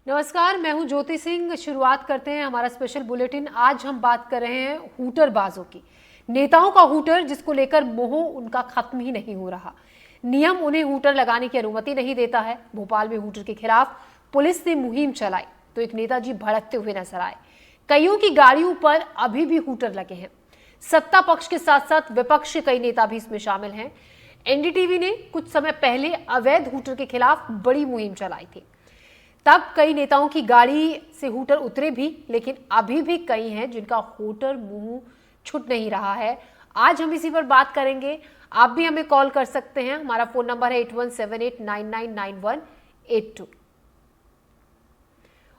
नमस्कार, मैं हूं ज्योति सिंह। शुरुआत करते हैं हमारा स्पेशल बुलेटिन। आज हम बात कर रहे हैं हूटरबाजों की। नेताओं का हूटर जिसको लेकर मोह उनका खत्म ही नहीं हो रहा। नियम उन्हें हूटर लगाने की अनुमति नहीं देता है। भोपाल में हूटर के खिलाफ पुलिस ने मुहिम चलाई तो एक नेताजी भड़कते हुए नजर आए। कईयों की गाड़ियों पर अभी भी हूटर लगे हैं। सत्ता पक्ष के साथ साथ विपक्ष के कई नेता भी इसमें शामिल हैं। एनडीटीवी ने कुछ समय पहले अवैध हूटर के खिलाफ बड़ी मुहिम चलाई थी। तब कई नेताओं की गाड़ी से हूटर उतरे भी, लेकिन अभी भी कई हैं जिनका हूटर मुंह छूट नहीं रहा है। आज हम इसी पर बात करेंगे। आप भी हमें कॉल कर सकते हैं। हमारा फोन नंबर है 8178999182।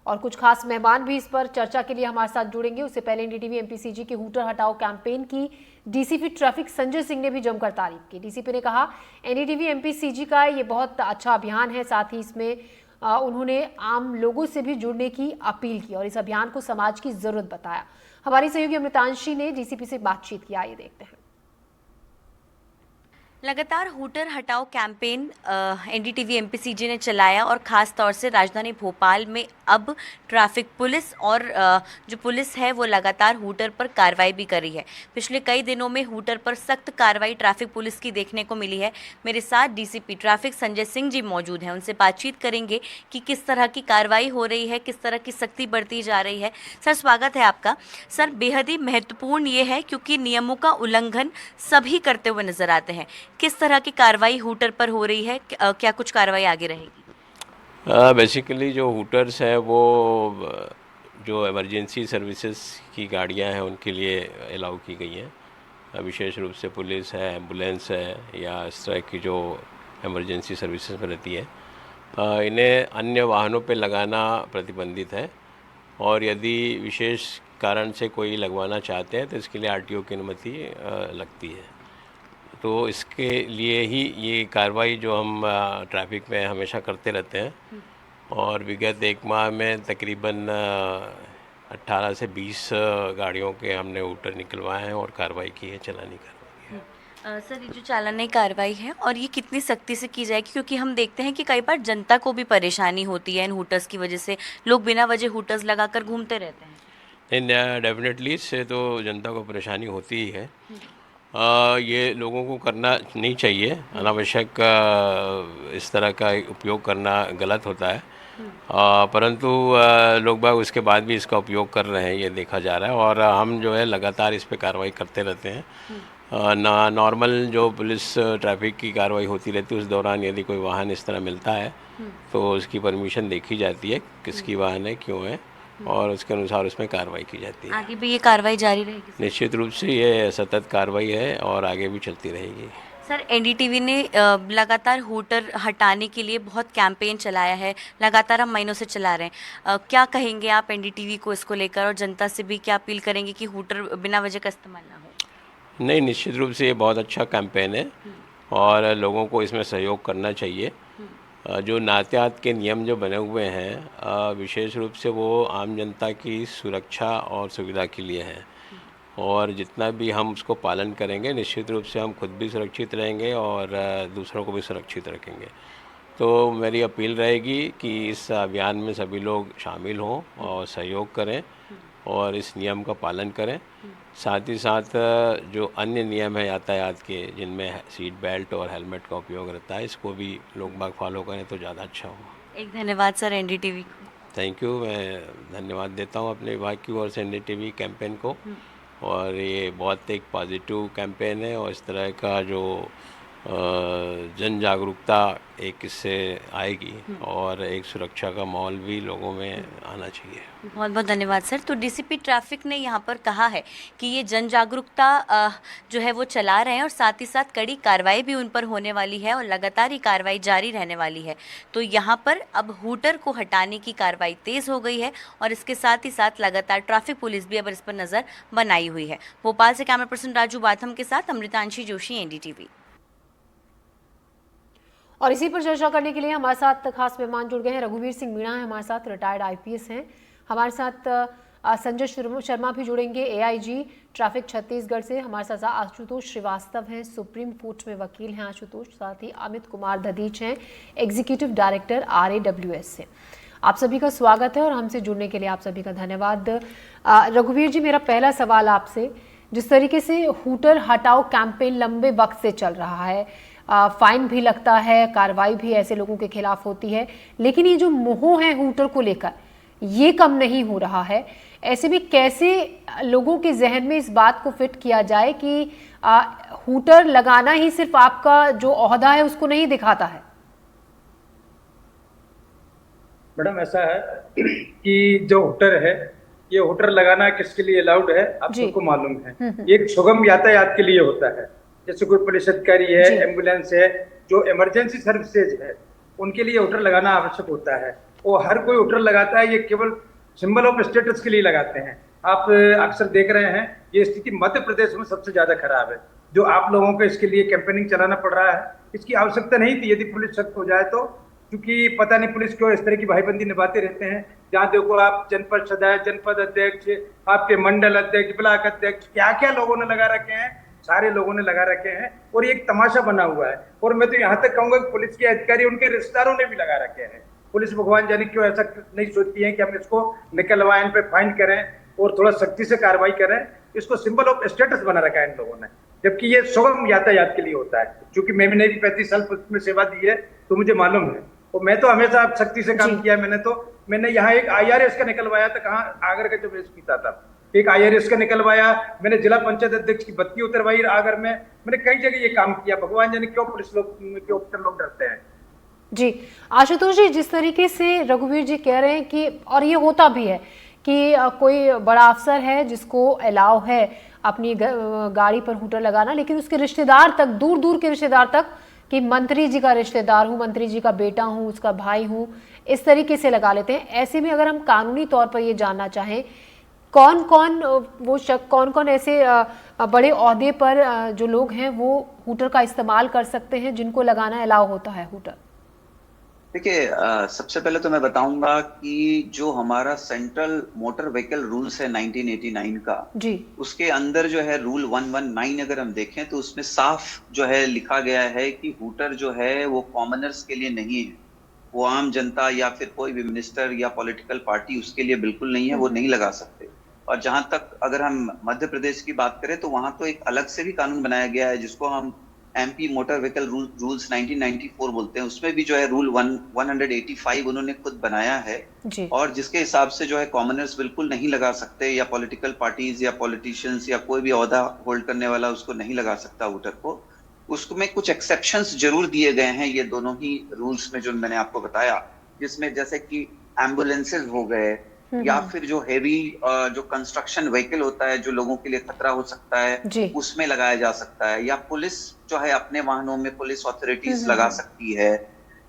और कुछ खास मेहमान भी इस पर चर्चा के लिए हमारे साथ जुड़ेंगे। उससे पहले एनडीटीवी एमपीसीजी के हूटर हटाओ कैंपेन की डीसीपी ट्रैफिक संजय सिंह ने भी जमकर तारीफ की। डीसीपी ने कहा एनडीटीवी एमपीसीजी का ये बहुत अच्छा अभियान है। साथ ही इसमें उन्होंने आम लोगों से भी जुड़ने की अपील की और इस अभियान को समाज की जरूरत बताया। हमारी सहयोगी अमृतांशी ने डीसीपी से बातचीत की। आइए देखते हैं। लगातार हूटर हटाओ कैंपेन एनडीटीवी एमपीसीजी ने चलाया और ख़ास तौर से राजधानी भोपाल में अब ट्रैफिक पुलिस और जो पुलिस है वो लगातार हूटर पर कार्रवाई भी कर रही है। पिछले कई दिनों में हूटर पर सख्त कार्रवाई ट्रैफिक पुलिस की देखने को मिली है। मेरे साथ डीसीपी ट्रैफिक संजय सिंह जी मौजूद हैं। उनसे बातचीत करेंगे कि किस तरह की कार्रवाई हो रही है, किस तरह की सख्ती बढ़ती जा रही है। सर, स्वागत है आपका। सर, बेहद ही महत्वपूर्ण ये है क्योंकि नियमों का उल्लंघन सभी करते हुए नजर आते हैं। किस तरह की कार्रवाई हूटर पर हो रही है, क्या कुछ कार्रवाई आगे रहेगी? बेसिकली जो हूटर्स है वो जो इमरजेंसी सर्विसेज की गाड़ियां हैं उनके लिए अलाउ की गई हैं। विशेष रूप से पुलिस है, एम्बुलेंस है या इस तरह की जो इमरजेंसी सर्विसेज में रहती है, इन्हें अन्य वाहनों पे लगाना प्रतिबंधित है। और यदि विशेष कारण से कोई लगवाना चाहते हैं तो इसके लिए आरटीओ की अनुमति लगती है। तो इसके लिए ही ये कार्रवाई जो हम ट्रैफिक में हमेशा करते रहते हैं और विगत एक माह में तकरीबन 18 से 20 गाड़ियों के हमने हूटर निकलवाए हैं और कार्रवाई की है, चालानी कार्रवाई है। सर, ये जो चालानी कार्रवाई है और ये कितनी सख्ती से की जाएगी, क्योंकि हम देखते हैं कि कई बार जनता को भी परेशानी होती है इन हूटर्स की वजह से। लोग बिना वजह हूटर्स लगाकर घूमते रहते हैं। नहीं, डेफिनेटली इससे तो जनता को परेशानी होती ही है। ये लोगों को करना नहीं चाहिए। अनावश्यक इस तरह का उपयोग करना गलत होता है। परंतु लोग बाग उसके बाद भी इसका उपयोग कर रहे हैं, ये देखा जा रहा है। और हम जो है लगातार इस पे कार्रवाई करते रहते हैं। नॉर्मल जो पुलिस ट्रैफिक की कार्रवाई होती रहती है उस दौरान यदि कोई वाहन इस तरह मिलता है तो उसकी परमिशन देखी जाती है, किसकी वाहन है, क्यों है, और उसके अनुसार उसमें कार्रवाई की जाती है। आगे भी ये कार्रवाई जारी रहेगी? निश्चित रूप से ये सतत कार्रवाई है और आगे भी चलती रहेगी। सर, एनडीटीवी ने लगातार हूटर हटाने के लिए बहुत कैंपेन चलाया है, लगातार हम महीनों से चला रहे हैं। क्या कहेंगे आप एनडीटीवी को इसको लेकर, और जनता से भी क्या अपील करेंगे कि हूटर बिना वजह का इस्तेमाल ना हो? नहीं, निश्चित रूप से ये बहुत अच्छा कैंपेन है और लोगों को इसमें सहयोग करना चाहिए। जो नात्यात के नियम जो बने हुए हैं विशेष रूप से वो आम जनता की सुरक्षा और सुविधा के लिए हैं और जितना भी हम उसको पालन करेंगे निश्चित रूप से हम खुद भी सुरक्षित रहेंगे और दूसरों को भी सुरक्षित रखेंगे। तो मेरी अपील रहेगी कि इस अभियान में सभी लोग शामिल हों और सहयोग करें और इस नियम का पालन करें। साथ ही साथ जो अन्य नियम है यातायात के, जिनमें सीट बेल्ट और हेलमेट का उपयोग रहता है, इसको भी लोग बाग फॉलो करें तो ज़्यादा अच्छा होगा। एक धन्यवाद सर एनडीटीवी को। Thank you. मैं धन्यवाद देता हूँ अपने विभाग की ओर से एनडीटीवी कैंपेन को। और ये बहुत एक पॉजिटिव कैंपेन है और इस तरह का जो जन जागरूकता एक इससे आएगी और एक सुरक्षा का माहौल भी लोगों में आना चाहिए। बहुत बहुत धन्यवाद सर। तो डीसीपी ट्रैफिक ने यहाँ पर कहा है कि ये जन जागरूकता जो है वो चला रहे हैं और साथ ही साथ कड़ी कार्रवाई भी उन पर होने वाली है और लगातार ही कार्रवाई जारी रहने वाली है। तो यहाँ पर अब हूटर को हटाने की कार्रवाई तेज़ हो गई है और इसके साथ ही साथ लगातार ट्रैफिक पुलिस भी अब इस पर नज़र बनाई हुई है। भोपाल से कैमरा पर्सन राजू बाथम के साथ अमृतांशी जोशी, एनडीटीवी। और इसी पर चर्चा करने के लिए हमारे साथ खास मेहमान जुड़ गए हैं। रघुवीर सिंह मीणा है हमारे साथ, रिटायर्ड आईपीएस हैं। हमारे साथ संजय शर्मा भी जुड़ेंगे, एआईजी ट्रैफिक छत्तीसगढ़ से। हमारे साथ आशुतोष श्रीवास्तव हैं, सुप्रीम कोर्ट में वकील हैं आशुतोष। साथ ही अमित कुमार दधीच हैं, एग्जीक्यूटिव डायरेक्टर RAWS से। आप सभी का स्वागत है और हमसे जुड़ने के लिए आप सभी का धन्यवाद। रघुवीर जी, मेरा पहला सवाल आपसे, जिस तरीके से हूटर हटाओ कैंपेन लंबे वक्त से चल रहा है, फाइन भी लगता है, कार्रवाई भी ऐसे लोगों के खिलाफ होती है, लेकिन ये जो मोह है हूटर को लेकर ये कम नहीं हो रहा है। ऐसे में कैसे लोगों के जहन में इस बात को फिट किया जाए कि हूटर लगाना ही सिर्फ आपका जो ओहदा है उसको नहीं दिखाता है? मैडम, ऐसा है कि जो हूटर है, ये हूटर लगाना किसके लिए अलाउड है आप सबको मालूम है। ये एक सुगम यातायात के लिए होता है। जैसे कोई पुलिस अधिकारी है, एम्बुलेंस है, जो इमरजेंसी सर्विसेज है, उनके लिए हूटर लगाना आवश्यक होता है। और हर कोई हूटर लगाता है, ये केवल सिंबल ऑफ स्टेटस के लिए लगाते हैं। आप अक्सर देख रहे हैं ये स्थिति मध्य प्रदेश में सबसे ज्यादा खराब है। जो आप लोगों को इसके लिए कैंपेनिंग चलाना पड़ रहा है, इसकी आवश्यकता नहीं थी यदि पुलिस सख्त हो जाए तो, क्योंकि पता नहीं पुलिस क्यों इस तरह की भाईबंदी निभाते रहते हैं। जहाँ देखो आप जनपद सदस्य, जनपद अध्यक्ष, आपके मंडल अध्यक्ष, ब्लॉक अध्यक्ष, क्या क्या लोगों ने लगा रखे हैं, सारे लोगों ने लगा रखे हैं और ये एक तमाशा बना हुआ है। और मैं तो यहाँ तक कहूंगा कि पुलिस के अधिकारी उनके रिश्तेदारों ने भी लगा रखे हैं। पुलिस भगवान जाने क्यों ऐसा नहीं सोचती है कि हम इसको निकलवाएं, इन पे फाइन करें और थोड़ा सख्ती से कार्रवाई करें। इसको सिंबल ऑफ स्टेटस बना रखा है इन लोगों ने, जबकि ये सुगम यातायात के लिए होता है। क्योंकि मैंने भी 35 साल पुलिस में सेवा दी है तो मुझे मालूम है, और मैं तो हमेशा सख्ती से काम किया। मैंने यहाँ एक IRS का निकलवाया था, कहाँ, आगर का जब एसपी था तब एक IRS का निकलवाया। मैंने जिला पंचायत अध्यक्ष की बत्ती उतरवाई आगर में। मैंने कई जगह ये काम किया। भगवान जाने क्यों पुलिस लोग डरते हैं। जी आशुतोष जी, जिस तरीके से रघुवीर जी कह रहे हैं कि, और ये होता भी है कि कोई बड़ा अफसर है जिसको अलाउ है अपनी गाड़ी पर हूटर लगाना, लेकिन उसके रिश्तेदार तक, दूर दूर के रिश्तेदार तक, कि मंत्री जी का रिश्तेदार हूँ, मंत्री जी का बेटा हूँ, उसका भाई हूँ, इस तरीके से लगा लेते हैं। ऐसे में अगर हम कानूनी तौर पर ये जानना चाहें, कौन कौन ऐसे बड़े ओहदे पर जो लोग हैं वो हूटर का इस्तेमाल कर सकते हैं, जिनको लगाना अलाउ होता है हूटर? देखिए, सबसे पहले तो मैं बताऊंगा कि जो हमारा सेंट्रल मोटर व्हीकल रूल्स है 1989 का जी, उसके अंदर जो है रूल 119 अगर हम देखें तो उसमें साफ जो है लिखा गया है कि हूटर जो है वो कॉमनर्स के लिए नहीं है, वो आम जनता या फिर कोई भी मिनिस्टर या पॉलिटिकल पार्टी उसके लिए बिल्कुल नहीं है, वो नहीं लगा सकते। और जहां तक अगर हम मध्य प्रदेश की बात करें तो वहां तो एक अलग से भी कानून बनाया गया है जिसको हम MP मोटर व्हीकल रूल्स 1994 बोलते हैं। उसमें भी जो है रूल 185 उन्होंने खुद बनाया है जी, और जिसके हिसाब से जो है कॉमनर्स बिल्कुल नहीं लगा सकते, या पॉलिटिकल पार्टीज या पॉलिटिशियंस या कोई भी ओहदा होल्ड करने वाला उसको नहीं लगा सकता वोटर को। उसमें कुछ एक्सेप्शंस जरूर दिए गए हैं ये दोनों ही रूल्स में जो मैंने आपको बताया, जिसमें जैसे कि एम्बुलेंसेज हो गए या फिर जो हेवी जो कंस्ट्रक्शन व्हीकल होता है जो लोगों के लिए खतरा हो सकता है उसमें लगाया जा सकता है, या पुलिस जो है अपने वाहनों में पुलिस ऑथोरिटीज लगा सकती है,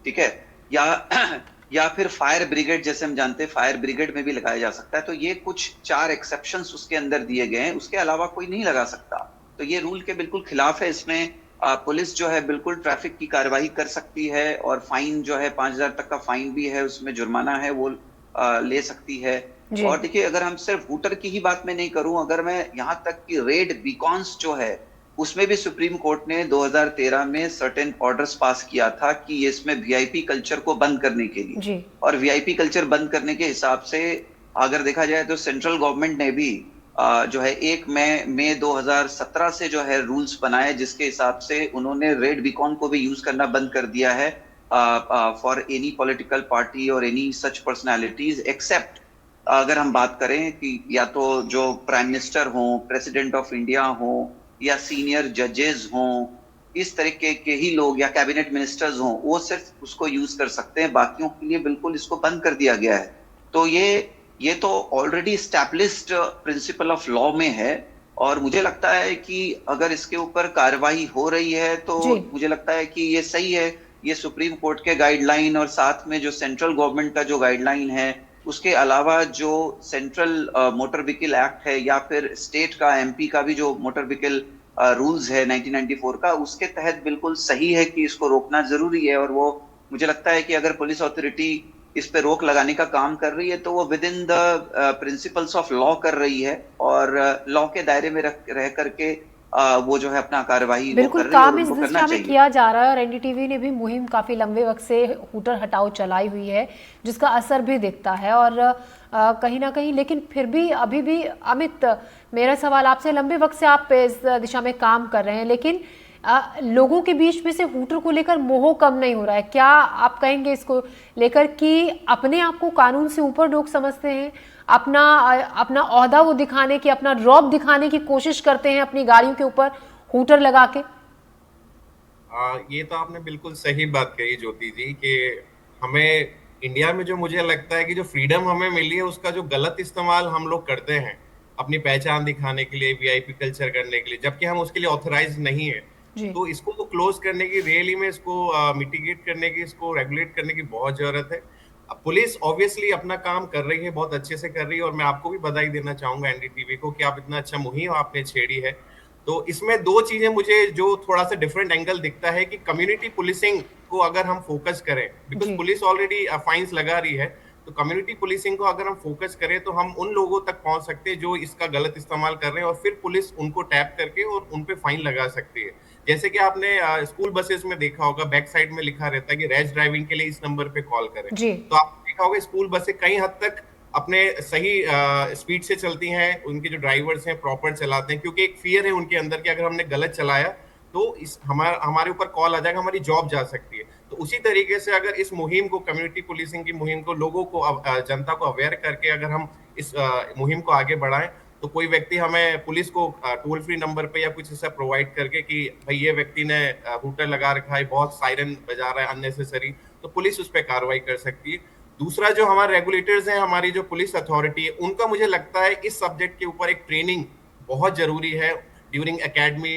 ठीक है, या फिर फायर ब्रिगेड, जैसे हम जानते हैं फायर ब्रिगेड में भी लगाया जा सकता है। तो ये कुछ 4 एक्सेप्शंस उसके अंदर दिए गए हैं, उसके अलावा कोई नहीं लगा सकता। तो ये रूल के बिल्कुल खिलाफ है। इसमें पुलिस जो है बिल्कुल ट्रैफिक की कार्रवाई कर सकती है और फाइन जो है 5000 तक का फाइन भी है, उसमें जुर्माना है वो ले सकती है। और देखिए, अगर हम सिर्फ हूटर की ही बात में नहीं करूं, अगर मैं यहाँ तक कि रेड बीकॉन्स जो है उसमें भी सुप्रीम कोर्ट ने 2013 में सर्टेन ऑर्डर्स पास किया था कि इसमें VIP कल्चर को बंद करने के लिए, और VIP कल्चर बंद करने के हिसाब से अगर देखा जाए तो सेंट्रल गवर्नमेंट ने भी जो है 1 मई 2017 से जो है रूल्स बनाए, जिसके हिसाब से उन्होंने रेड बीकॉन को भी यूज करना बंद कर दिया है फॉर एनी पॉलिटिकल पार्टी और एनी सच पर्सनैलिटीज, एक्सेप्ट अगर हम बात करें कि या तो जो प्राइम मिनिस्टर हो, प्रेसिडेंट ऑफ इंडिया हो, या सीनियर जजेस हो, इस तरीके के ही लोग या कैबिनेट मिनिस्टर्स हो, वो सिर्फ उसको यूज कर सकते हैं। बाकियों के लिए बिल्कुल इसको बंद कर दिया गया है। तो ये तो already established principle of law में है, और मुझे लगता है कि अगर इसके ऊपर कार्रवाई हो रही है तो मुझे लगता है कि ये सही है। ये सुप्रीम कोर्ट के गाइडलाइन और साथ में जो सेंट्रल गवर्नमेंट का जो गाइडलाइन है, उसके अलावा जो सेंट्रल मोटर व्हीकल एक्ट है या फिर स्टेट का MP का भी जो मोटर व्हीकल रूल्स है 1994 का, उसके तहत बिल्कुल सही है कि इसको रोकना जरूरी है। और वो मुझे लगता है कि अगर पुलिस अथॉरिटी इस पे रोक लगाने का काम कर रही है तो वो with in the principles of law कर रही है, और लॉ के दायरे में रह करके वो जो है अपना कार्यवाही वो बिल्कुल कर रही है और काम इस उनको करना दिशा में चाहिए। किया जा रहा है और एनडीटीवी ने भी मुहिम काफी लंबे वक्त से हूटर हटाओ चलाई हुई है, जिसका असर भी दिखता है। और कहीं ना कहीं लेकिन फिर भी अभी भी अमित, मेरा सवाल आपसे, लंबे वक्त से आप इस दिशा में काम कर रहे हैं, लेकिन लोगों के बीच में से हूटर को लेकर मोह कम नहीं हो रहा है। क्या आप कहेंगे इसको लेकर कि अपने आप को कानून से ऊपर लोग समझते हैं, अपना अपना ओहदा वो दिखाने की, अपना रौब दिखाने की कोशिश करते हैं अपनी गाड़ियों के ऊपर हूटर लगा के? ये तो आपने बिल्कुल सही बात कही ज्योति जी कि हमें इंडिया में जो मुझे लगता है कि जो फ्रीडम हमें मिली है उसका जो गलत इस्तेमाल हम लोग करते हैं अपनी पहचान दिखाने के लिए, वीआईपी कल्चर करने के लिए, जबकि हम उसके लिए ऑथराइज नहीं है। तो इसको तो क्लोज करने की, रियली में इसको मिटिगेट करने की, इसको रेगुलेट करने की बहुत जरूरत है। पुलिस ऑब्वियसली अपना काम कर रही है, बहुत अच्छे से कर रही है, और मैं आपको भी बधाई देना चाहूंगा एनडीटीवी को कि आप इतना अच्छा मुहिम आपने छेड़ी है। तो इसमें दो चीजें मुझे जो थोड़ा सा डिफरेंट एंगल दिखता है कि कम्युनिटी पुलिसिंग को अगर हम फोकस करें, बिकॉज पुलिस ऑलरेडी फाइन्स लगा रही है, तो कम्युनिटी पुलिसिंग को अगर हम फोकस करें तो हम उन लोगों तक पहुंच सकते हैं जो इसका गलत इस्तेमाल कर रहे हैं, और फिर पुलिस उनको टैप करके और उन पे फाइन लगा सकती है। जैसे कि आपने स्कूल बसेस में देखा होगा, बैक साइड में लिखा रहता है कि रैश ड्राइविंग के लिए इस नंबर पे कॉल करें। तो आपने देखा होगा स्कूल बसें कई हद तक अपने सही स्पीड से चलती हैं, उनके जो ड्राइवर्स हैं प्रॉपर चलाते हैं, क्योंकि एक फियर है उनके अंदर कि अगर हमने गलत चलाया तो इस हमारे ऊपर कॉल आ जाएगा, हमारी जॉब जा सकती है। तो उसी तरीके से अगर इस मुहिम को, कम्युनिटी पुलिसिंग की मुहिम को, लोगों को, जनता को अवेयर करके अगर हम इस मुहिम को आगे बढ़ाएं, तो कोई व्यक्ति हमें पुलिस को टोल फ्री नंबर पे या कुछ ऐसा प्रोवाइड करके कि भाई ये व्यक्ति ने हूटर लगा रखा है, बहुत सायरन बजा रहा है अननेसेसरी, तो पुलिस उस पर कार्रवाई कर सकती है। दूसरा, जो हमारे रेगुलेटर्स हैं, हमारी जो पुलिस अथॉरिटी है, उनका मुझे लगता है इस सब्जेक्ट के ऊपर एक ट्रेनिंग बहुत जरूरी है ड्यूरिंग एकेडमी,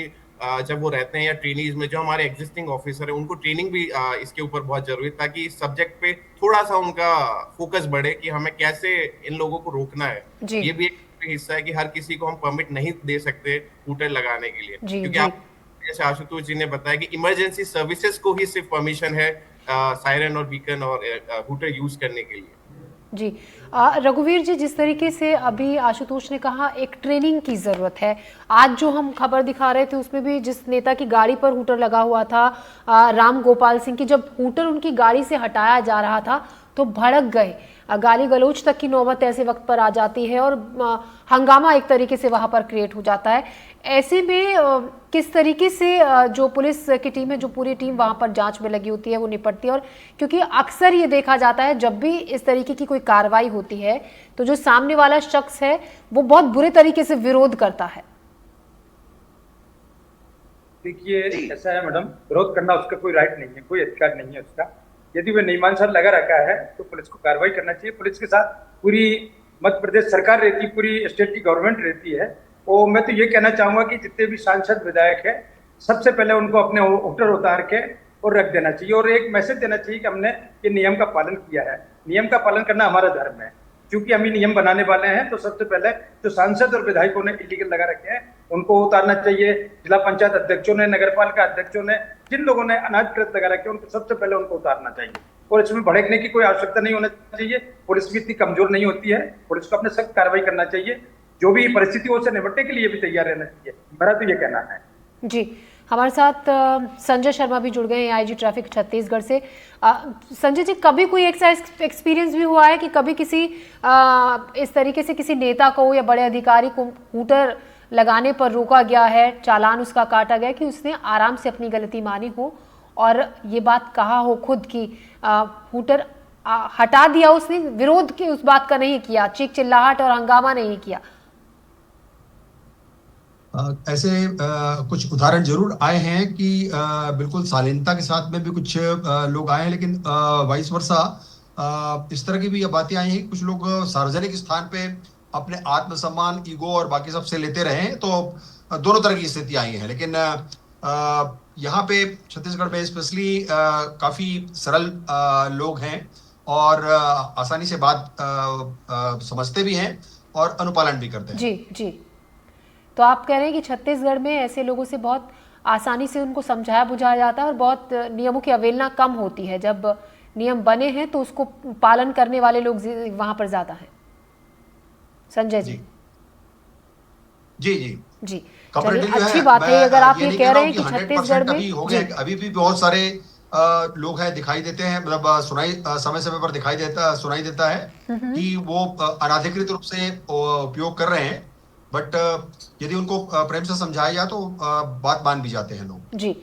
जब वो रहते हैं या ट्रेनीज में, जो हमारे एग्जिस्टिंग ऑफिसर है उनको ट्रेनिंग भी इसके ऊपर बहुत जरूरी है, ताकि इस सब्जेक्ट पे थोड़ा सा उनका फोकस बढ़े कि हमें कैसे इन लोगों को रोकना है। ये भी एक हिस्सा है कि हर किसी को हम परमिट नहीं दे सकते हूटर लगाने के लिए, क्योंकि आप जैसे आशुतोष जी ने बताया कि इमरजेंसी सर्विसेज को ही सिर्फ परमिशन है सायरन और बीकन और हूटर यूज करने के लिए। जी रघुवीर जी, जिस तरीके से अभी आशुतोष ने कहा एक ट्रेनिंग की जरूरत है, आज जो हम खबर दिखा रहे थे उसमें भी जिस नेता की गाड़ी पर हूटर लगा हुआ था, राम गोपाल सिंह की, जब हूटर उनकी गाड़ी से हटाया जा रहा था तो भड़क गए, गाली गलौज तक की नौबत ऐसे वक्त पर आ जाती है और हंगामा एक तरीके से वहां पर क्रिएट हो जाता है। ऐसे में किस तरीके से जो पुलिस की टीम है, जो पूरी टीम वहां पर जांच में लगी होती है, वो निपटती है? और क्योंकि अक्सर ये देखा जाता है जब भी इस तरीके की कोई कार्रवाई होती है तो जो सामने वाला शख्स है वो बहुत बुरे तरीके से विरोध करता है। देखिए, ऐसा है मैडम, विरोध करना उसका कोई राइट नहीं है, कोई अधिकार नहीं है उसका। यदि वह नियमानुसार लगा रखा है तो पुलिस को कार्रवाई करना चाहिए। पुलिस के साथ पूरी मध्य प्रदेश सरकार रहती है, पूरी स्टेट की गवर्नमेंट रहती है। और मैं तो ये कहना चाहूंगा कि जितने भी सांसद विधायक है, सबसे पहले उनको अपने हूटर उतार के और रख देना चाहिए और एक मैसेज देना चाहिए कि हमने ये नियम का पालन किया है। नियम का पालन करना हमारा धर्म है। क्योंकि हम ही नियम बनाने वाले हैं, तो सबसे पहले जो सांसद और विधायकों ने इलीगल लगा रखे हैं उनको उतारना चाहिए। जिला पंचायत अध्यक्षों ने, नगर पालिका अध्यक्षों ने, जिन लोगों ने अनाधिकृत लगा रखे हैं, उनको सबसे पहले उनको उतारना चाहिए। और इसमें भड़कने की कोई आवश्यकता नहीं होना चाहिए। पुलिस भी इतनी कमजोर नहीं होती है, पुलिस को अपने सख्त कार्रवाई करना चाहिए। जो भी परिस्थितियों से निपटने के लिए भी तैयार रहना चाहिए, मेरा तो ये कहना है। जी, हमारे साथ संजय शर्मा भी जुड़ गए हैं, आईजी ट्रैफिक छत्तीसगढ़ से। संजय जी, कभी कोई ऐसा एक्सपीरियंस भी हुआ है कि कभी किसी इस तरीके से किसी नेता को या बड़े अधिकारी को हूटर लगाने पर रोका गया है, चालान उसका काटा गया, कि उसने आराम से अपनी गलती मानी हो और ये बात कहा हो खुद कि हूटर हटा दिया उसने, विरोध की उस बात का नहीं किया, चीख चिल्लाहट और हंगामा नहीं किया? ऐसे कुछ उदाहरण जरूर आए हैं कि बिल्कुल शालीनता के साथ में भी कुछ लोग आए हैं, लेकिन वाइस वर्सा इस तरह की भी बातें आई हैं कि कुछ लोग सार्वजनिक स्थान पे अपने आत्मसम्मान, ईगो और बाकी सबसे लेते रहे हैं। तो दोनों तरह की स्थिति आई है। लेकिन यहाँ पे छत्तीसगढ़ में स्पेशली काफी सरल लोग हैं और आसानी से बात समझते भी हैं और अनुपालन भी करते हैं। जी जी, तो आप कह रहे हैं कि छत्तीसगढ़ में ऐसे लोगों से बहुत आसानी से उनको समझाया बुझाया जाता है और बहुत नियमों की अवहेलना कम होती है। जब नियम बने हैं तो उसको पालन करने वाले लोग वहां पर ज्यादा हैं। संजय जी। जी जी। जी, चलिए कंपैरेटिवली अच्छी बात है अगर आप ये कह रहे हैं कि 100% छत्तीसगढ़ में अभी हो गया, अभी भी बहुत सारे लोग हैं दिखाई देते हैं, मतलब समय समय पर सुनाई देता है कि वो अनाधिकृत रूप से उपयोग कर रहे हैं, बट यदि उनको प्रेम से समझाया जाए तो बात मान भी जाते हैं लोग। जी,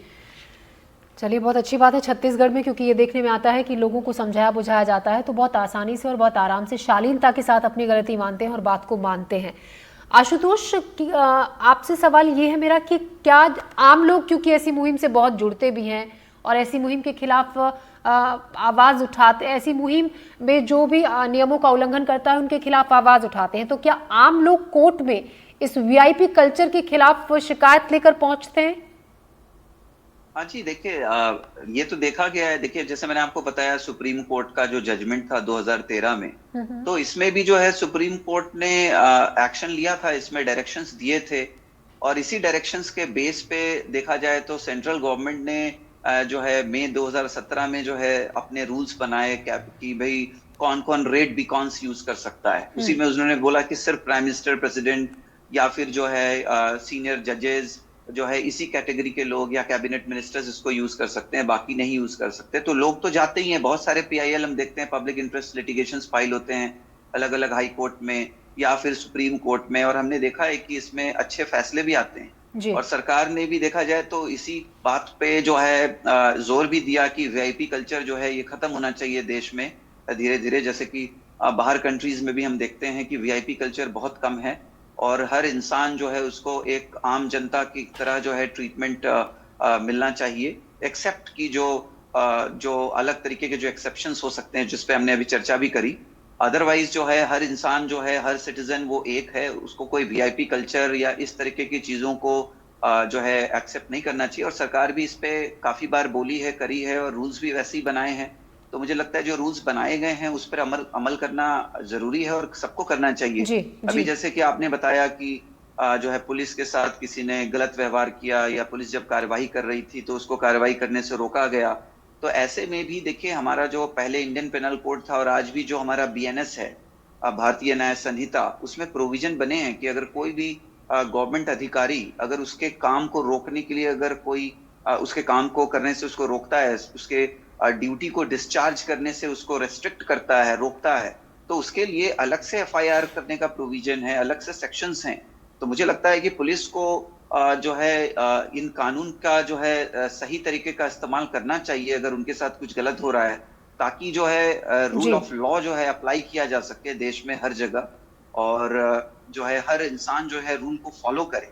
चलिए बहुत अच्छी बात है छत्तीसगढ़ में, क्योंकि ये देखने में आता है कि लोगों को समझाया बुझाया जाता है तो बहुत आसानी से और बहुत आराम से शालीनता के साथ अपनी गलती मानते हैं और बात को मानते हैं। आशुतोष, आपसे सवाल ये है मेरा कि क्या आम लोग, क्योंकि ऐसी मुहिम से बहुत जुड़ते भी हैं और ऐसी मुहिम के खिलाफ आवाज़ उठाते, ऐसी मुहिम में जो भी नियमों का उल्लंघन करता है उनके खिलाफ आवाज़ उठाते हैं, तो क्या आम लोग कोर्ट में इस वीआईपी कल्चर के खिलाफ शिकायत लेकर पहुंचते हैं? हाँ जी, देखिए ये तो देखा गया है। देखिए जैसे मैंने आपको बताया सुप्रीम कोर्ट का जो जजमेंट था 2013 में, तो इसमें भी जो है सुप्रीम कोर्ट ने एक्शन लिया था, इसमें डायरेक्शंस दिए थे, और इसी डायरेक्शंस के बेस पे देखा जाए तो सेंट्रल गवर्नमेंट ने जो है मई 2017 में जो है अपने रूल्स बनाए कि भाई कौन कौन रेड बीकॉन्स यूज कर सकता है। उसी में उन्होंने बोला कि सिर्फ प्राइम मिनिस्टर, प्रेसिडेंट या फिर जो है सीनियर जजेस जो है इसी कैटेगरी के लोग या कैबिनेट मिनिस्टर्स इसको यूज कर सकते हैं, बाकी नहीं यूज कर सकते। तो लोग तो जाते ही हैं, बहुत सारे पीआईएल हम देखते हैं, पब्लिक इंटरेस्ट लिटिगेशंस फाइल होते हैं अलग अलग हाई कोर्ट में या फिर सुप्रीम कोर्ट में, और हमने देखा है कि इसमें अच्छे फैसले भी आते हैं। और सरकार ने भी देखा जाए तो इसी बात पे जो है जोर भी दिया कि वीआईपी कल्चर जो है ये खत्म होना चाहिए देश में धीरे धीरे। जैसे कि बाहर कंट्रीज में भी हम देखते हैं कि वीआईपी कल्चर बहुत कम है और हर इंसान जो है उसको एक आम जनता की तरह जो है ट्रीटमेंट मिलना चाहिए, एक्सेप्ट की जो अलग तरीके के जो एक्सेप्शंस हो सकते हैं जिस पे हमने अभी चर्चा भी करी। अदरवाइज जो है हर इंसान जो है, हर सिटीजन वो एक है, उसको कोई वीआईपी कल्चर या इस तरीके की चीजों को जो है एक्सेप्ट नहीं करना चाहिए। और सरकार भी इस पे काफी बार बोली है, करी है, और रूल्स भी वैसे ही बनाए हैं। तो मुझे लगता है जो रूल्स बनाए गए हैं उस पर अमल करना जरूरी है और सबको करना चाहिए। अभी जैसे कि आपने बताया कि जो है पुलिस के साथ किसी ने गलत व्यवहार किया या पुलिस जब कार्रवाई कर रही थी तो उसको कार्रवाई करने से रोका गया, तो ऐसे में भी देखिए हमारा जो पहले इंडियन पेनल कोड था और आज भी जो हमारा बीएनएस है, भारतीय न्याय संहिता, उसमें प्रोविजन बने हैं कि अगर कोई भी गवर्नमेंट अधिकारी अगर उसके काम को रोकने के लिए, अगर कोई उसके काम को करने से उसको रोकता है, उसके ड्यूटी को डिस्चार्ज करने से उसको रेस्ट्रिक्ट करता है, रोकता है, तो उसके लिए अलग से एफआईआर करने का प्रोविजन है, अलग से सेक्शंस हैं। तो मुझे लगता है कि पुलिस को जो है इन कानून का जो है सही तरीके का इस्तेमाल करना चाहिए अगर उनके साथ कुछ गलत हो रहा है, ताकि जो है रूल ऑफ लॉ जो है अप्लाई किया जा सके देश में हर जगह, और जो है हर इंसान जो है रूल को फॉलो करे।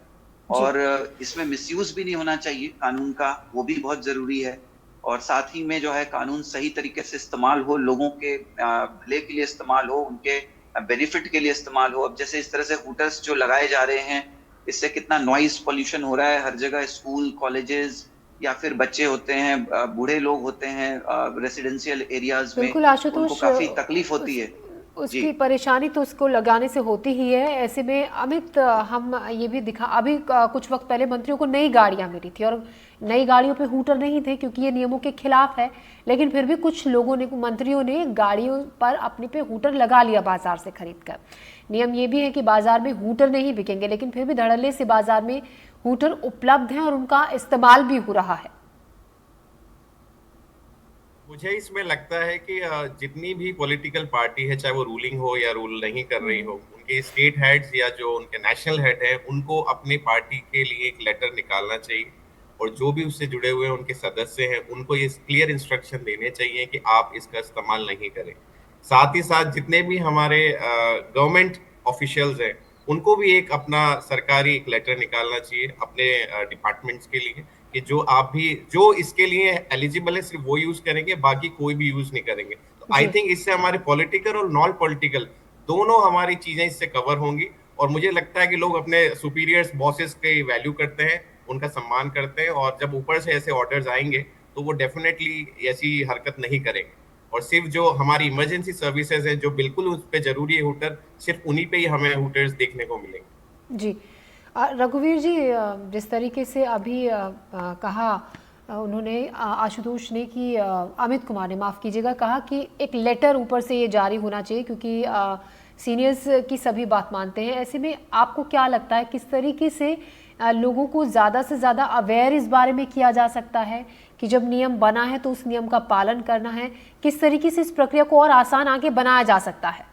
और इसमें मिसयूज भी नहीं होना चाहिए कानून का, वो भी बहुत जरूरी है। और साथ ही में जो है कानून सही तरीके से इस्तेमाल हो, लोगों के भले के लिए इस्तेमाल हो, उनके बेनिफिट के लिए इस्तेमाल हो। अब जैसे इस तरह से हूटर्स जो लगाए जा रहे हैं, इससे कितना नॉइज पोल्यूशन हो रहा है हर जगह, स्कूल, कॉलेजेस, या फिर बच्चे होते हैं, बूढ़े लोग होते हैं रेसिडेंशियल एरियाज में, उनको काफी तकलीफ होती है। उसकी परेशानी तो उसको लगाने से होती ही है। ऐसे में अमित, हम ये भी दिखा, अभी कुछ वक्त पहले मंत्रियों को नई गाड़ियां मिली थी और नई गाड़ियों पे हूटर नहीं थे क्योंकि ये नियमों के खिलाफ है, लेकिन फिर भी कुछ लोगों ने, मंत्रियों ने गाड़ियों पर अपने पे हूटर लगा लिया बाजार से खरीद कर। नियम ये भी है कि बाजार में हूटर नहीं बिकेंगे, लेकिन फिर भी धड़ल्ले से बाजार में हूटर उपलब्ध हैं और उनका इस्तेमाल भी हो रहा है। मुझे इसमें लगता है कि जितनी भी पॉलिटिकल पार्टी है, चाहे वो रूलिंग हो या रूल नहीं कर रही हो, उनके स्टेट हेड्स या जो उनके नेशनल हेड है, उनको अपनी पार्टी के लिए एक लेटर निकालना चाहिए और जो भी उससे जुड़े हुए उनके सदस्य हैं उनको ये क्लियर इंस्ट्रक्शन देने चाहिए कि आप इसका इस्तेमाल नहीं करें। साथ ही साथ जितने भी हमारे गवर्नमेंट ऑफिशियल्स हैं उनको भी एक अपना सरकारी एक लेटर निकालना चाहिए अपने डिपार्टमेंट्स के लिए कि जो आप भी जो इसके लिए एलिजिबल है सिर्फ वो यूज करेंगे, बाकी कोई भी यूज नहीं करेंगे। तो आई थिंक इससे हमारे पॉलिटिकल और नॉन पॉलिटिकल दोनों हमारी चीजें इससे कवर होंगी। और मुझे लगता है कि लोग अपने सुपीरियर्स, बॉसेस के वैल्यू करते हैं, उनका सम्मान करते हैं, और जब ऊपर से ऐसे ऑर्डर्स आएंगे तो वो डेफिनेटली ऐसी हरकत नहीं करेंगे। और सिर्फ जो हमारी इमरजेंसी सर्विसेज है जो बिल्कुल उस पर जरूरी है हूटर, सिर्फ उन्हीं पे ही हमें हूटर्स देखने को मिलेंगे। जी रघुवीर जी, जिस तरीके से अभी कहा उन्होंने, आशुतोष ने, कि अमित कुमार ने, माफ़ कीजिएगा, कहा कि एक लेटर ऊपर से ये जारी होना चाहिए क्योंकि सीनियर्स की सभी बात मानते हैं। ऐसे में आपको क्या लगता है किस तरीके से लोगों को ज़्यादा से ज़्यादा अवेयर इस बारे में किया जा सकता है कि जब नियम बना है तो उस नियम का पालन करना है? किस तरीके से इस प्रक्रिया को और आसान आगे बनाया जा सकता है?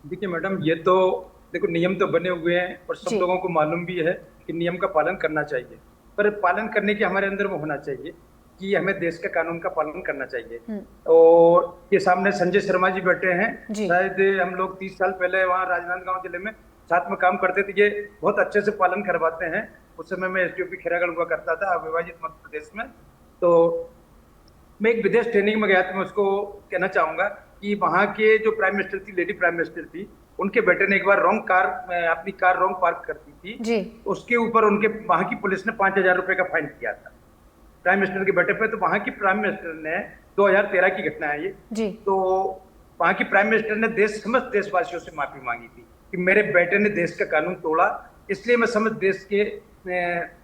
देखिए मैडम, ये तो देखो नियम तो बने हुए हैं और सब लोगों को मालूम भी है कि नियम का पालन करना चाहिए, पर पालन करने के हमारे अंदर वो होना चाहिए कि हमें देश के कानून का पालन करना चाहिए। और ये सामने संजय शर्मा जी बैठे हैं, शायद हम लोग 30 साल पहले वहाँ राजनांदगांव जिले में साथ में काम करते थे, ये बहुत अच्छे से पालन करवाते हैं। उस समय मैं एसडीओपी खैरागढ़ हुआ करता था अविभाजित मध्य प्रदेश में। तो मैं एक विदेश ट्रेनिंग में गया था, मैं उसको कहना चाहूंगा कि वहाँ के जो प्राइम मिनिस्टर थी, लेडी प्राइम मिनिस्टर थी, उनके बेटे ने एक बार अपनी कार रॉन्ग पार्क कर दी थी। उसके ऊपर उनके वहाँ की पुलिस ने 5,000 रुपए का फाइन किया था प्राइम मिनिस्टर के बेटे पे। तो वहाँ की प्राइम मिनिस्टर ने 2013 की घटना है ये, तो वहाँ की प्राइम मिनिस्टर ने समस्त देशवासियों से माफी मांगी थी कि मेरे बेटे ने देश का कानून तोड़ा, इसलिए मैं समस्त देश के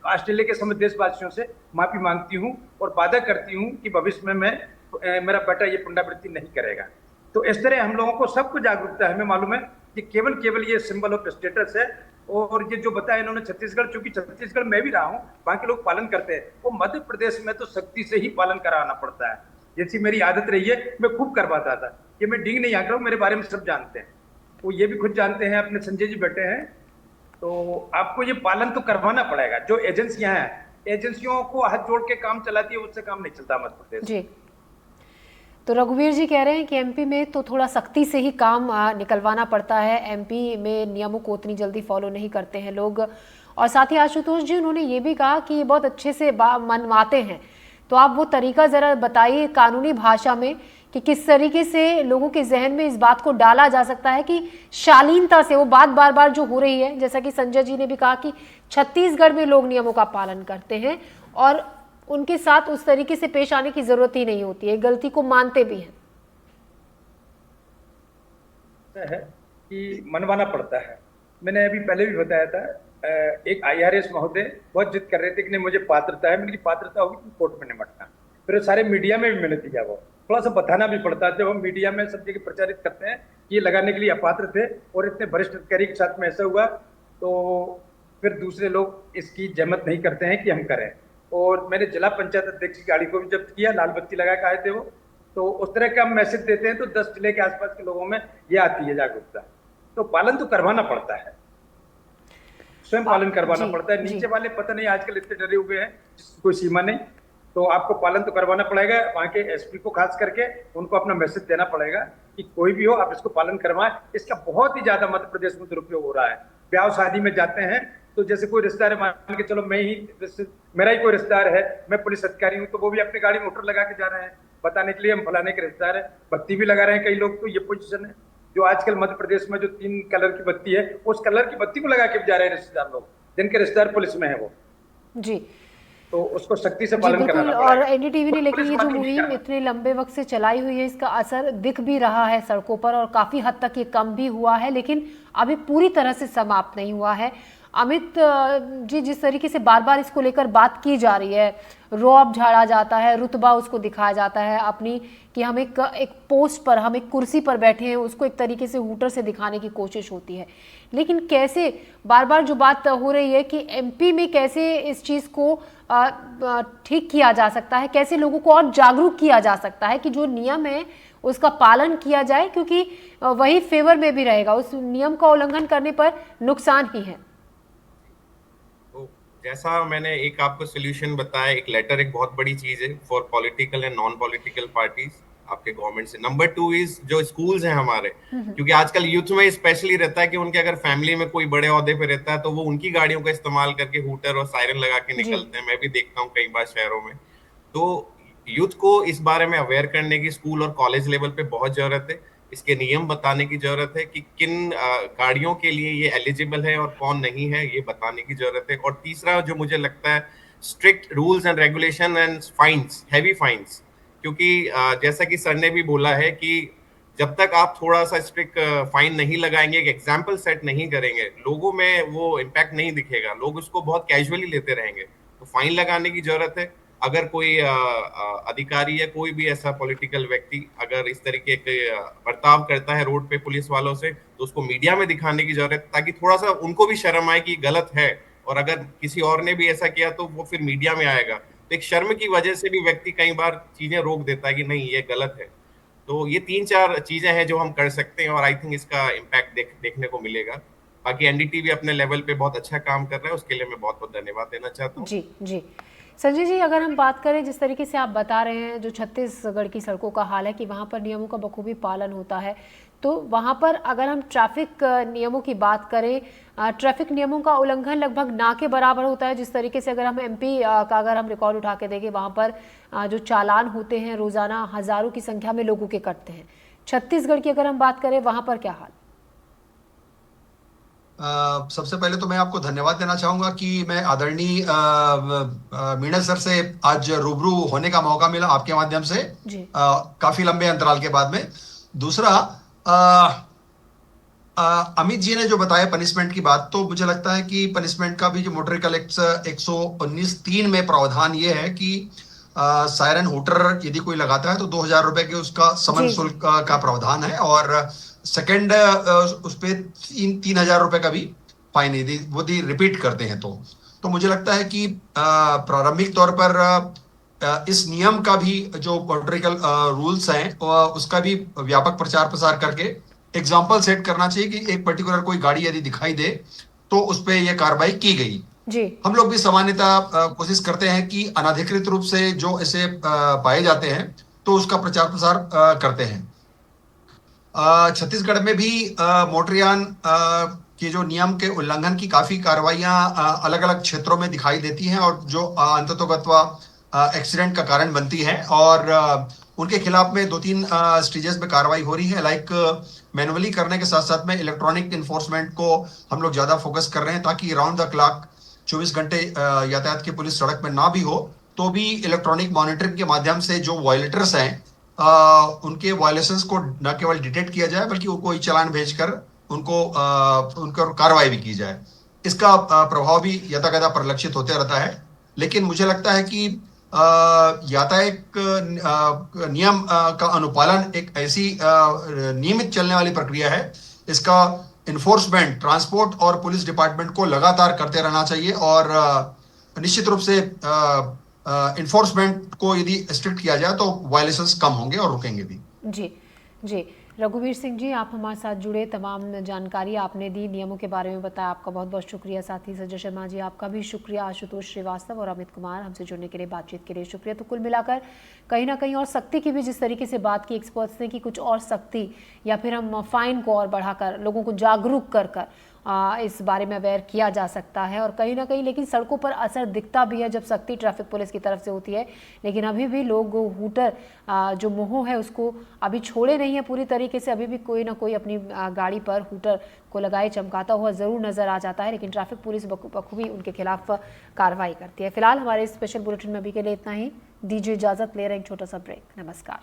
ऑस्ट्रेलिया के समस्त देशवासियों से माफी मांगती हूँ और वादा करती हूँ कि भविष्य में मेरा बेटा ये पुनरावृत्ति नहीं करेगा। तो इस तरह हम लोगों को सबको जागरूकता है। हमें मालूम है कि केवल ये सिंबल ऑफ स्टेटस है। और ये जो बताया इन्होंने छत्तीसगढ़, चूंकि छत्तीसगढ़ में भी रहा हूँ, वहाँ के लोग पालन करते हैं। वो मध्य प्रदेश में तो सख्ती से ही पालन कराना पड़ता है। जैसी मेरी आदत रही है, मैं खूब करवाता था। ये मैं डिंग नहीं आंक रहा हूँ, मेरे बारे में सब जानते हैं, वो ये भी खुद जानते हैं, अपने संजय जी बैठे हैं। तो आपको ये पालन तो करवाना पड़ेगा। जो एजेंसियां हैं, एजेंसियों को हाथ जोड़ के काम चलाती है, उससे काम नहीं चलता मध्य प्रदेश जी। तो रघुवीर जी कह रहे हैं कि एमपी में तो थोड़ा सख्ती से ही काम निकलवाना पड़ता है, एमपी में नियमों को उतनी जल्दी फॉलो नहीं करते हैं लोग। और साथ ही आशुतोष जी उन्होंने ये भी कहा कि ये बहुत अच्छे से मनवाते हैं। तो आप वो तरीका ज़रा बताइए कानूनी भाषा में कि किस तरीके से लोगों के जहन में इस बात को डाला जा सकता है कि शालीनता से वो बात बार बार जो हो रही है, जैसा कि संजय जी ने भी कहा कि छत्तीसगढ़ में लोग नियमों का पालन करते हैं और उनके साथ उस तरीके से पेश आने की जरूरत ही नहीं होती है, गलती को मानते भी हैं। है कि मनवाना पड़ता है। मैंने अभी पहले भी बताया था, एक IRS महोदय बहुत जिद कर रहे थे कि नहीं मुझे पात्रता है, मेरी पात्रता होगी तो कोर्ट में निपटना। फिर सारे मीडिया में भी मैंने दिया, वो थोड़ा सा बताना भी पड़ता है। जब हम मीडिया में सब जगह प्रचारित करते हैं कि ये लगाने के लिए अपात्र थे और इतने वरिष्ठ अधिकारी के साथ में ऐसा हुआ, तो फिर दूसरे लोग इसकी जहमत नहीं करते हैं कि हम करें। और मैंने जिला पंचायत अध्यक्ष की गाड़ी को भी जब्त किया, लाल बत्ती लगा के आए थे वो। तो उस तरह का हम मैसेज देते हैं तो 10 जिले के आसपास के लोगों में ये आती है जागरूकता। तो पालन तो करवाना पड़ता है, स्वयं पालन करवाना पड़ता है। नीचे वाले पता नहीं आजकल इतने डरे हुए हैं जिसकी कोई सीमा नहीं, तो आपको पालन तो करवाना पड़ेगा। वहाँ के SP को खास करके उनको अपना मैसेज देना पड़ेगा कि कोई भी हो आप इसको पालन करवाएं। इसका बहुत ही ज्यादा मध्य प्रदेश में दुरुपयोग हो रहा है। ब्याह शादी में जाते हैं तो जैसे कोई रिश्तेदार है, मान के चलो मेरा ही कोई रिश्तेदार है, मैं पुलिस अधिकारी हूँ, तो वो भी अपनी गाड़ी मोटर लगा के जा रहे हैं बताने के लिए हम फलाने के रिश्तेदार है। बत्ती भी लगा रहे हैं कई लोग। तो ये पोजीशन है जो आजकल मध्य प्रदेश में जो 3 कलर की बत्ती है, उस कलर की बत्ती को लगा के जा रहे हैं रिश्तेदार लोग, जिनके रिश्तेदार पुलिस में है वो जी। तो उसको सख्ती से पालन कराना पड़ेगा। और NDTV ने लेकिन ये जो मुहिम इतने लंबे वक्त से चलाई हुई है, इसका असर दिख भी रहा है सड़कों पर और काफी हद तक ये कम भी हुआ है, लेकिन अभी पूरी तरह से समाप्त नहीं हुआ है। अमित जी, जिस तरीके से बार बार इसको लेकर बात की जा रही है, रौब झाड़ा जाता है, रुतबा उसको दिखाया जाता है अपनी, कि हम एक पोस्ट पर, हम एक कुर्सी पर बैठे हैं, उसको एक तरीके से हूटर से दिखाने की कोशिश होती है। लेकिन कैसे बार बार जो बात हो रही है कि MP में कैसे इस चीज़ को ठीक किया जा सकता है, कैसे लोगों को और जागरूक किया जा सकता है कि जो नियम है उसका पालन किया जाए, क्योंकि वही फेवर में भी रहेगा, उस नियम का उल्लंघन करने पर नुकसान ही है। जैसा मैंने एक आपको सोल्यूशन बताया, एक लेटर एक बहुत बड़ी चीज है for political and non political parties आपके गवर्नमेंट से। नंबर 2 इज जो स्कूल्स हैं हमारे, क्योंकि आजकल यूथ में स्पेशली रहता है कि उनके अगर फैमिली में कोई बड़े ओहदे पे रहता है तो वो उनकी गाड़ियों का इस्तेमाल करके हूटर और सायरन लगा के निकलते हैं। मैं भी देखता हूँ कई बार शहरों में। तो यूथ को इस बारे में अवेयर करने की स्कूल और कॉलेज लेवल पे बहुत जरूरत है। इसके नियम बताने की जरूरत है कि किन गाड़ियों के लिए ये एलिजिबल है और कौन नहीं है, ये बताने की जरूरत है। और तीसरा जो मुझे लगता है, strict rules and regulation and fines, heavy fines, क्योंकि जैसा कि सर ने भी बोला है कि जब तक आप थोड़ा सा स्ट्रिक्ट फाइन नहीं लगाएंगे, एक एग्जाम्पल सेट नहीं करेंगे, लोगों में वो इम्पैक्ट नहीं दिखेगा, लोग उसको बहुत कैजुअली लेते रहेंगे। तो फाइन लगाने की जरूरत है। अगर कोई अधिकारी या कोई भी ऐसा पॉलिटिकल व्यक्ति अगर इस तरीके के बर्ताव करता है रोड पे पुलिस वालों से, तो उसको मीडिया में दिखाने की जरूरत है, ताकि थोड़ा सा उनको भी शर्म आए कि गलत है, और अगर किसी और ने भी ऐसा किया तो वो फिर मीडिया में आएगा। तो एक शर्म की वजह से भी व्यक्ति कई बार चीजें रोक देता है कि नहीं ये गलत है। तो ये 3-4 चीजें हैं जो हम कर सकते हैं, और आई थिंक इसका इम्पैक्ट देखने को मिलेगा। बाकी एनडीटीवी अपने लेवल पे बहुत अच्छा काम कर रहा है, उसके लिए मैं बहुत बहुत धन्यवाद देना चाहता हूँ। जी जी संजय जी, अगर हम बात करें जिस तरीके से आप बता रहे हैं जो छत्तीसगढ़ की सड़कों का हाल है कि वहाँ पर नियमों का बखूबी पालन होता है, तो वहाँ पर अगर हम ट्रैफिक नियमों की बात करें, ट्रैफिक नियमों का उल्लंघन लगभग ना के बराबर होता है। जिस तरीके से अगर हम एमपी का अगर हम रिकॉर्ड उठा के देखें, वहाँ पर जो चालान होते हैं रोज़ाना हज़ारों की संख्या में लोगों के कटते हैं। छत्तीसगढ़ की अगर हम बात करें, वहाँ पर क्या हाल? सबसे पहले तो मैं आपको धन्यवाद देना चाहूंगा कि मैं आदरणीय मीणा सर से आज रूबरू होने का मौका मिला आपके माध्यम से, काफी लंबे अंतराल के बाद में। दूसरा, अमित जी ने जो बताया पनिशमेंट की बात, तो मुझे लगता है कि पनिशमेंट का भी जो मोटर व्हीकल एक्ट 119(3) में प्रावधान ये है कि सायरन हूटर यदि कोई लगाता है तो 2000 रुपए के उसका समन शुल्क का प्रावधान है, और सेकंड उस पे 3,000 रुपए का भी फाइन यदि वो रिपीट करते हैं तो मुझे लगता है कि प्रारंभिक तौर पर इस नियम का भी जो मोटर व्हीकल रूल्स हैं उसका भी व्यापक प्रचार प्रसार करके एग्जाम्पल सेट करना चाहिए कि एक पर्टिकुलर कोई गाड़ी यदि दिखाई दे तो उस पर यह कार्रवाई की गई। जी। हम लोग भी सामान्यतः कोशिश करते हैं कि अनाधिकृत रूप से जो ऐसे पाए जाते हैं तो उसका प्रचार प्रसार करते हैं। छत्तीसगढ़ में भी मोटरयान के जो नियम के उल्लंघन की काफी कार्रवाइयां अलग अलग क्षेत्रों में दिखाई देती हैं, और जो अंततोगत्वा एक्सीडेंट का कारण बनती है, और उनके खिलाफ में 2-3 स्टेजेस में कार्रवाई हो रही है। लाइक मैनुअली करने के साथ साथ में इलेक्ट्रॉनिक इन्फोर्समेंट को हम लोग ज्यादा फोकस कर रहे हैं, ताकि राउंड द क्लॉक 24 घंटे यातायात की पुलिस सड़क में ना भी हो तो भी इलेक्ट्रॉनिक मॉनिटरिंग के माध्यम से जो वायलेटर्स हैं उनके वायलेशंस को न केवल डिटेक्ट किया जाए बल्कि कोई चालान भेजकर उनको कार्रवाई भी की जाए। इसका प्रभाव भी यथाकथा परिलक्षित होते रहता है। लेकिन मुझे लगता है कि यातायात नियम का अनुपालन एक ऐसी नियमित चलने वाली प्रक्रिया है, इसका इन्फोर्समेंट ट्रांसपोर्ट और पुलिस डिपार्टमेंट को लगातार करते रहना चाहिए, और निश्चित रूप से इन्फोर्समेंट को यदि स्ट्रिक्ट किया जाए तो वायलेशंस कम होंगे और रुकेंगे भी। जी जी रघुवीर सिंह जी, आप हमारे साथ जुड़े, तमाम जानकारी आपने दी, नियमों के बारे में बताया, आपका बहुत बहुत शुक्रिया। साथ ही संजय शर्मा जी, आपका भी शुक्रिया। आशुतोष श्रीवास्तव और अमित कुमार, हमसे जुड़ने के लिए, बातचीत के लिए शुक्रिया। तो कुल मिलाकर कहीं ना कहीं और सख्ती की भी जिस तरीके से बात की एक्सपर्ट्स ने कि कुछ और सख्ती या फिर हम फाइन को और बढ़ाकर लोगों को जागरूक कर इस बारे में अवेयर किया जा सकता है, और कहीं ना कहीं लेकिन सड़कों पर असर दिखता भी है जब सख्ती ट्रैफिक पुलिस की तरफ से होती है। लेकिन अभी भी लोग हूटर जो मोह है उसको अभी छोड़े नहीं है पूरी तरीके से। अभी भी कोई ना कोई अपनी गाड़ी पर हूटर को लगाए चमकाता हुआ ज़रूर नज़र आ जाता है, लेकिन ट्रैफिक पुलिस बखूबी उनके खिलाफ कार्रवाई करती है। फिलहाल हमारे स्पेशल बुलेटिन में अभी के लिए इतना ही। दीजिए इजाज़त, ले रहे हैं एक छोटा सा ब्रेक। नमस्कार।